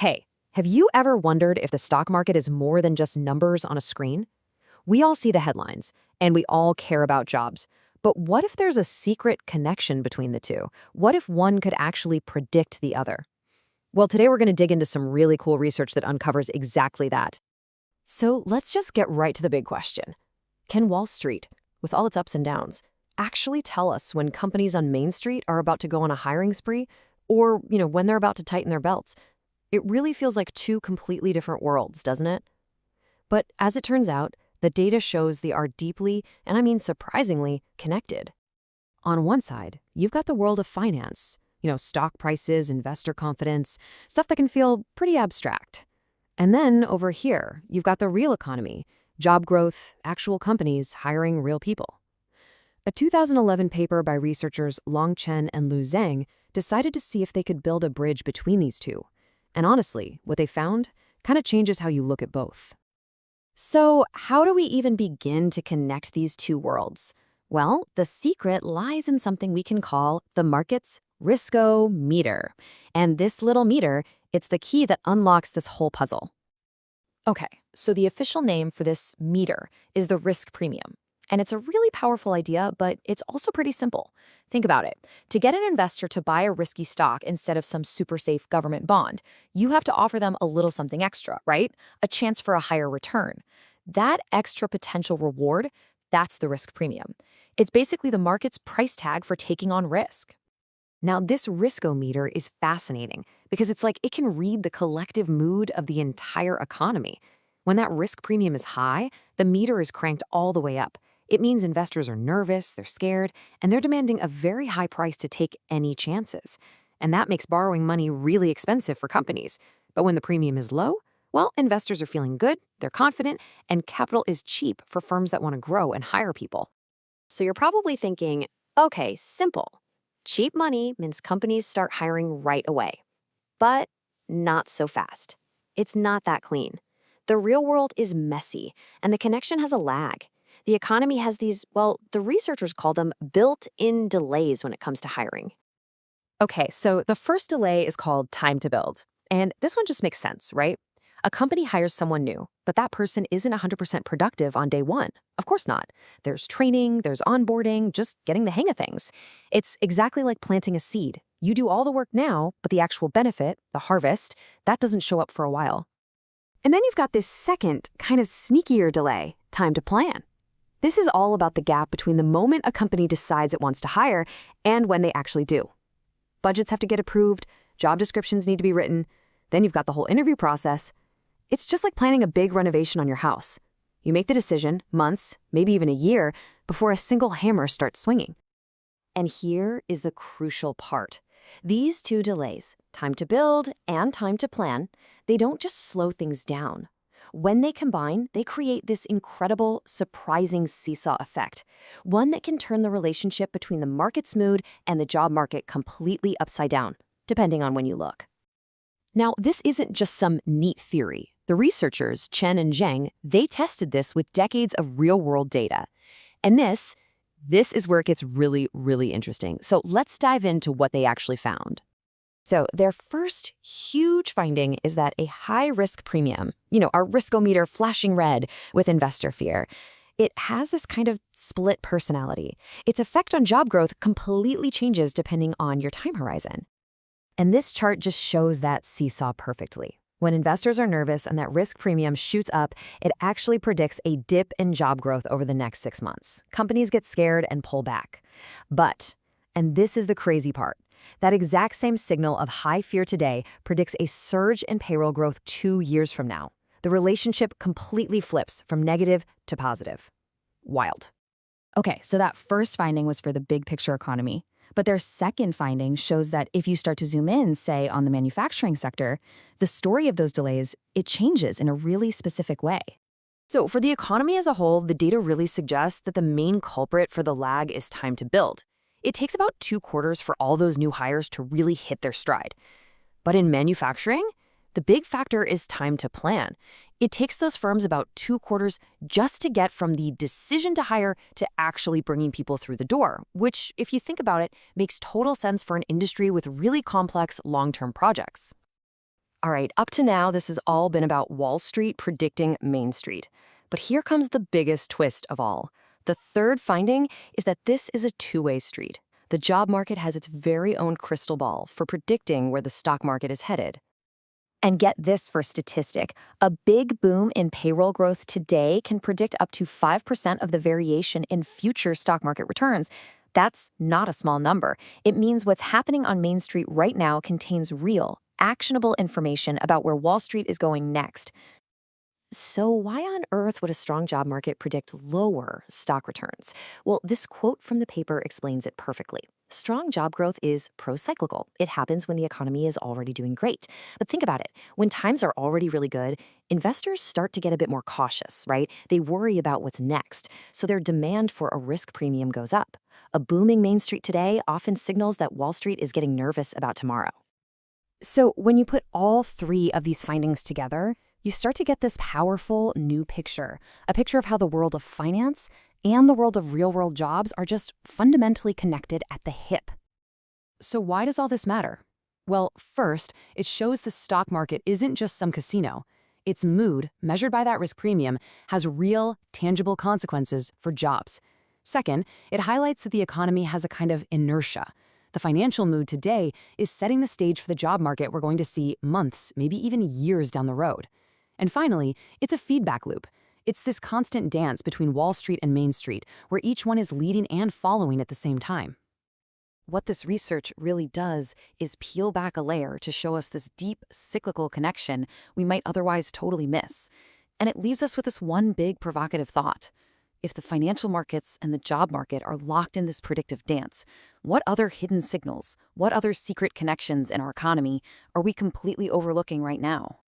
Hey, have you ever wondered if the stock market is more than just numbers on a screen? We all see the headlines, and we all care about jobs. But what if there's a secret connection between the two? What if one could actually predict the other? Well, today we're going to dig into some really cool research that uncovers exactly that. So let's just get right to the big question. Can Wall Street, with all its ups and downs, actually tell us when companies on Main Street are about to go on a hiring spree or, when they're about to tighten their belts? It really feels like two completely different worlds, doesn't it? But as it turns out, the data shows they are deeply, and I mean surprisingly, connected. On one side, you've got the world of finance, stock prices, investor confidence, stuff that can feel pretty abstract. And then over here, you've got the real economy, job growth, actual companies hiring real people. A 2011 paper by researchers Long Chen and Lu Zhang decided to see if they could build a bridge between these two. And honestly, what they found kind of changes how you look at both. So, how do we even begin to connect these two worlds? Well, the secret lies in something we can call the market's risk-o-meter. And this little meter, it's the key that unlocks this whole puzzle. Okay, so the official name for this meter is the risk premium. And it's a really powerful idea, but it's also pretty simple. Think about it. To get an investor to buy a risky stock instead of some super safe government bond, you have to offer them a little something extra, right? A chance for a higher return. That extra potential reward, that's the risk premium. It's basically the market's price tag for taking on risk. Now, this risk-o-meter is fascinating because it's like it can read the collective mood of the entire economy. When that risk premium is high, the meter is cranked all the way up. It means investors are nervous, they're scared, and they're demanding a very high price to take any chances. And that makes borrowing money really expensive for companies. But when the premium is low, well, investors are feeling good, they're confident, and capital is cheap for firms that want to grow and hire people. So you're probably thinking, okay, simple. Cheap money means companies start hiring right away. But not so fast. It's not that clean. The real world is messy, and the connection has a lag. The economy has these, well, the researchers call them built-in delays when it comes to hiring. Okay, so the first delay is called time to build. And this one just makes sense, right? A company hires someone new, but that person isn't 100% productive on day one. Of course not. There's training, there's onboarding, just getting the hang of things. It's exactly like planting a seed. You do all the work now, but the actual benefit, the harvest, that doesn't show up for a while. And then you've got this second, kind of sneakier delay, time to plan. This is all about the gap between the moment a company decides it wants to hire and when they actually do. Budgets have to get approved, job descriptions need to be written, then you've got the whole interview process. It's just like planning a big renovation on your house. You make the decision, months, maybe even a year, before a single hammer starts swinging. And here is the crucial part. These two delays, time to build and time to plan, they don't just slow things down. When they combine, they create this incredible, surprising seesaw effect, one that can turn the relationship between the market's mood and the job market completely upside down, depending on when you look. Now, this isn't just some neat theory. The researchers, Chen and Zhang, they tested this with decades of real-world data. And this is where it gets really, really interesting. So let's dive into what they actually found. So their first huge finding is that a high-risk premium, our risk-o-meter flashing red with investor fear, it has this kind of split personality. Its effect on job growth completely changes depending on your time horizon. And this chart just shows that seesaw perfectly. When investors are nervous and that risk premium shoots up, it actually predicts a dip in job growth over the next 6 months. Companies get scared and pull back. But, and this is the crazy part, that exact same signal of high fear today predicts a surge in payroll growth 2 years from now. The relationship completely flips from negative to positive. Wild. Okay, so that first finding was for the big picture economy. But their second finding shows that if you start to zoom in, say, on the manufacturing sector, the story of those delays, it changes in a really specific way. So for the economy as a whole, the data really suggests that the main culprit for the lag is time to build. It takes about 2 quarters for all those new hires to really hit their stride. But in manufacturing, the big factor is time to plan. It takes those firms about 2 quarters just to get from the decision to hire to actually bringing people through the door, which, if you think about it, makes total sense for an industry with really complex long-term projects. All right, up to now, this has all been about Wall Street predicting Main Street. But here comes the biggest twist of all. The third finding is that this is a two-way street. The job market has its very own crystal ball for predicting where the stock market is headed. And get this for statistic. A big boom in payroll growth today can predict up to 5% of the variation in future stock market returns. That's not a small number. It means what's happening on Main Street right now contains real, actionable information about where Wall Street is going next. So, why on earth would a strong job market predict lower stock returns? Well, this quote from the paper explains it perfectly. Strong job growth is pro-cyclical. It happens when the economy is already doing great. But think about it. When times are already really good, investors start to get a bit more cautious, right? They worry about what's next, so their demand for a risk premium goes up. A booming Main Street today often signals that Wall Street is getting nervous about tomorrow. So when you put all three of these findings together, you start to get this powerful new picture, a picture of how the world of finance and the world of real-world jobs are just fundamentally connected at the hip. So why does all this matter? Well, first, it shows the stock market isn't just some casino. Its mood, measured by that risk premium, has real, tangible consequences for jobs. Second, it highlights that the economy has a kind of inertia. The financial mood today is setting the stage for the job market we're going to see months, maybe even years down the road. And finally, it's a feedback loop. It's this constant dance between Wall Street and Main Street, where each one is leading and following at the same time. What this research really does is peel back a layer to show us this deep cyclical connection we might otherwise totally miss. And it leaves us with this one big provocative thought. If the financial markets and the job market are locked in this predictive dance, what other hidden signals, what other secret connections in our economy are we completely overlooking right now?